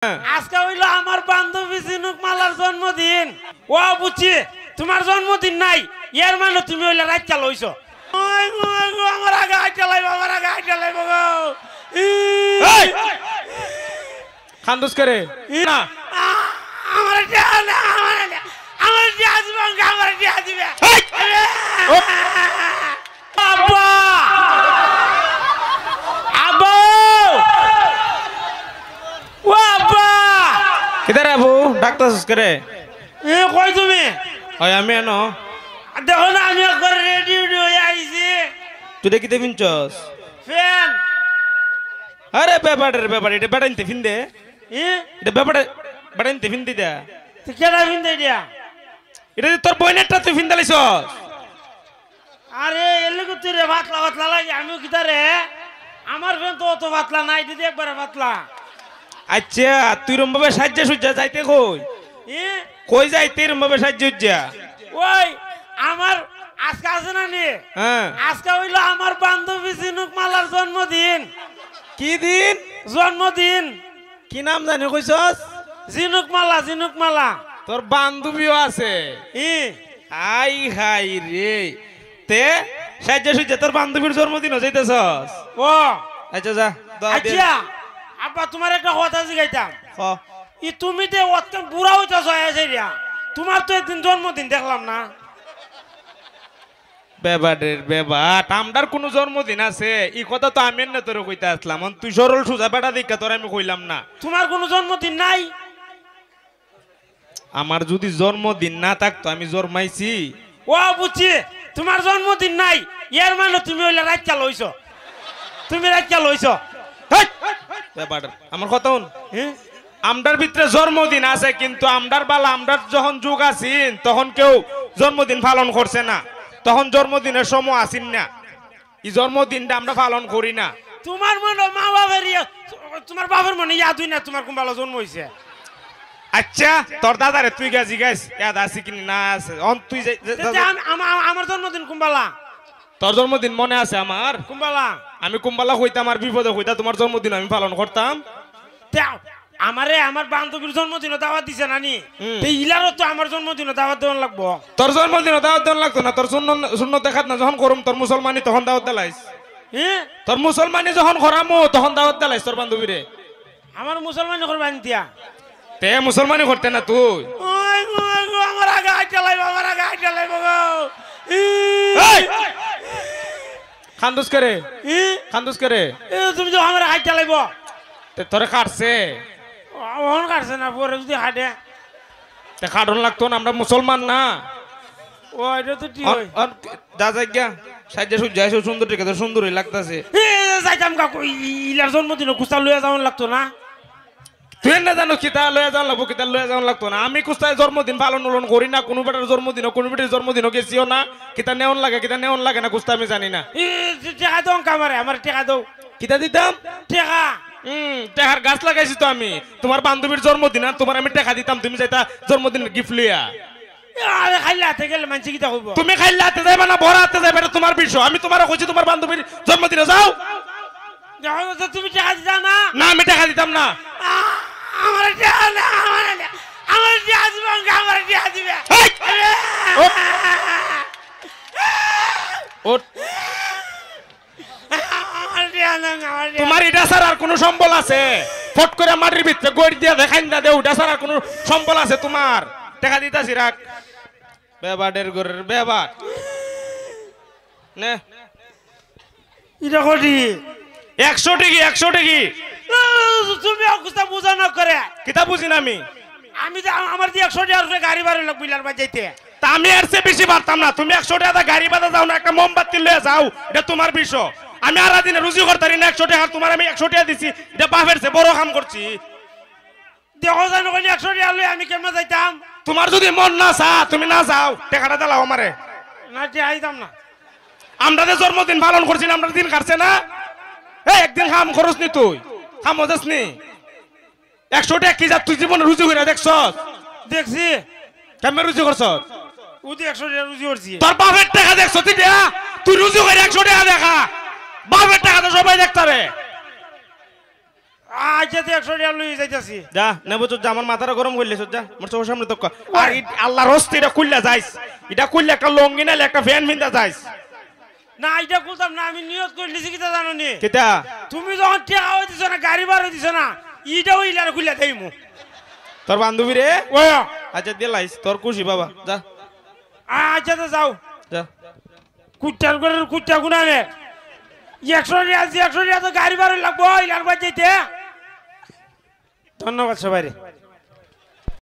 আজকে হইলো আমার বান্ধবী ঝিনুক মালার জন্মদিন। ও বুঝছি তোমার জন্মদিন নাই, এর মানে তুমি হইলে রাত চাল হইছো। আমার আগে হাইটা লাইব, আমার আগে হাইটা লাইব গো। খান্দুস করে না আমার আমার দিবে, আমার দিবে। আব্বা আব্বা ও আব্বা কিদার আবু ডাক্তার করে এ কই তুমি? ওই আমি এনো দেখো না আমি একবার রেডি হয়ে আইছি। তুই দেখি দেবিনছস ফ্যান আরে ব্যাপার এটা বেড়াইতে ফিন দে এ এটা ব্যাপার বেড়াইতে ফিন দি দা তুই কেডা ফিন দে দিয়া? এটা তোর বইনেরটা তুই ফিন দালাইছস। আরে এলগু তুই রে পাতলা পাতলা লাগে, আমিও কিতা রে আমার ফ্যান তো অত পাতলা নাই, দিদি একবারে পাতলা। আচ্ছা তুই রম ভাবে সাহায্য সুজ্জা যাইতে এ কই যাইতে রম ভাবে সাহায্য সুজ্জা ওই আমার আজকে আছে না নি? হ্যাঁ আজকে হইলো আমার বান্ধবী ঝিনুক মালার জন্মদিন। কি দিন জন্মদিন কি নাম জানি কইছস? ঝিনুক মালা, ঝিনুক মালা। তোর বান্ধবীও আছে? ই আই হাই রে তে সাহায্য সুজ্জা তোর বান্ধবীর জন্মদিন যাইতেছস? ও আচ্ছা যা দোয়া দে আচ্ছা আব্বা তোমার একটা কথা জিগাইতাম। হ ই তুমি তো অত বুড়া হইতাছ আছে রিয়া, তোমার তো একদিন জন্মদিন দেখলাম না। বেবাডের বেবাট আমদার কোন জন্মদিন আছে এই কথা তো আমি না তোরে কইতে আসলাম, তুই সরল সুজা বেটা দেখা তোর আমি কইলাম না। তোমার কোনো জন্মদিন নাই? আমার যদি জন্মদিন না থাকতো আমি জন্মাইছি। ও বুঝছি তোমার জন্মদিন নাই, এর মানে তুমি হইলে রাত চাল হইছো, তুমি রাত চাল হইছো। বেবাডের আমার কথা শুন, আমদার ভিতরে জন্মদিন আছে কিন্তু আমদার বালা আমদার যখন যুগ আছিন তখন কেউ জন্মদিন পালন করছে না, তখন জন্মদিনের সময় আসিন না, এই জন্মদিনটা আমরা পালন করি না। তোমার মনে মা বাবার তোমার বাবার মনে ইয়াদ হই না তোমার কোন ভালো জন্ম হইছে? আচ্ছা তোর দাদারে তুই গেছি গাইস ইয়াদ আছে কি না আছে তুই আমার জন্মদিন কুম্বালা। তোর জন্মদিন মনে আছে আমার? কুম্বালা আমি কুম্বালা হইতাম আর বিপদে হইতা তোমার জন্মদিন আমি পালন করতাম। আমারে আমার বান্ধবীর জন্মদিনও দাওয়াত দিছে নানি, ইলারও তো আমার জন্মদিনও দাওয়াত দেওয়ান লাগবো। তোর জন্মদিনও দাওয়াত দেওয়ান লাগতো না, তোর শূন্য দেখাত না যখন করুম তোর মুসলমানি তখন দাওয়াত দিলাইস। তোর মুসলমানি যখন করামো তখন দাওয়াত দিলাইস তোর বান্ধবীরে। আমার মুসলমানি করবেন দিয়া তে মুসলমানি করতে না তুই? আমার আগে হাইটা লাইব, আমার আগে হাইটা লাইব গো। খান্দুস করে খান্দুস করে তুমি তো আমার হাইটা লাইব। তোরে কাটছে? ওহন কাটছে না, পরে যদি হাঁটে তে কাটন লাগতো না, আমরা মুসলমান না। ও এটা তো ঠিক হয়। যা যাই গা সাইজে সুজাই সুন্দর ঠিক আছে, সুন্দরই লাগতাছে। যাইতাম কাকু ইলার জন্মদিন কুস্তা লইয়া যাওয়ান লাগতো না? তুই না জানো কিতা লয়ে যাওয়া লাগবো, কিতা লয়ে যাওয়া লাগতো না। আমি কুস্তায় জন্মদিন পালন উলন করি না, কোনো বেটার জন্মদিন কোনো বেটির জন্মদিন গেছিও না। কিতা নেওন লাগে কিতা নেওন লাগে না কুস্তা আমি জানি না। টেকা দাও কামারে, আমার টেকা দাও। কিতা দিতাম? টেকা। টেকার গাছ লাগাইছি তো আমি, তোমার বান্ধবীর জন্মদিন আর তোমার আমি টেকা দিতাম, তুমি যাইতা জন্মদিন গিফট লিয়া। আরে খাইলে হাতে গেলে মানুষ কিতা কইব? তুমি খাইলে হাতে যাইবা না বড় হাতে যাইবা, এটা তোমার বিষয়। আমি তোমার কইছি তোমার বান্ধবীর জন্মদিনে যাও। তুমি টেকা দিতা না? না আমি টেকা দিতাম না। আমার টেকা না, আমার টেকা দিবে, আমার টেকা দিবে। তোমার এটা ছাড়া আর কোনো সম্বল আছে? ফট করে মাটির ভিতরে গড়ি দিয়ে দেখাই না দেও, এটা ছাড়া কোনো সম্বল আছে তোমার? টাকা দিতাছি রাখ। বেবাডের ঘরের বেবাড নে এটা কটি 100 টাকি 100 টাকি। তুমি অকুস্তা বুঝা না করে কিতা বুঝি না আমি? আমি আমার দিয়ে 100 টাকা গাড়ি ভাড়া লাগবে ইলার বাজাইতে। তা আমি এর চেয়ে বেশি পারতাম না। তুমি 100 টাকা গাড়ি বাজা যাও না, একটা মোমবাতি লয়ে যাও, এটা তোমার বিষয়। আমি আর দিনে রুজি করতারি না 100 টাকা, তোমার আমি 100 টাকা দিছি, এটা বাপের চেয়ে বড় কাম করছি। দেখো জানো 100 টাকা লই আমি কেমনে যাইতাম? তোমার যদি মন না চা তুমি না যাও, টাকাটা দিলাও আমারে। না যাইতাম না। আমরা যে জন্মদিন পালন করছি না, আমরা দিন কাটছে না। একদিন খাম খরচ নি, তুই খাম মজাস নি। 100 টাকা কি যা তুই জীবনে রুজি হইরা দেখছস? দেখছি। কেমনে রুজি করছস? উদি 100 টাকা রুজি করছি। তোর বাপের টাকা দেখছস তুই রুজি হইরা 100 টাকা দেখা? বাপের টাকা তো সবাই দেখতারে। আচ্ছা তো 100 টাকা লই যাইতাছি যা নেবো যা আমার মাথাটা গরম করলে যা মোর চোখের সামনে তো আর আল্লাহর হস্তে এটা খুললা যাইস এটা খুললে একটা লঙ্গি নালে একটা ফ্যান ভিন্দা যাইস না এটা বলতাম না আমি নিয়ত করে লিখি কিতা জানো নি কেটা তুমি যখন টাকা হই দিছ না গাড়ি ভাড়া দিছ না ইটা ওইলার খুলে দেইমু তোর বান্ধবী রে ও আচ্ছা দিলাইস তোর খুশি বাবা যা আচ্ছা তো যাও যা কুট্টার করে কুট্টা গুনাবে 100 টাকা তো গাড়ি ভাড়া লাগবো ওইলার বাজাইতে ধন্যবাদ সবাই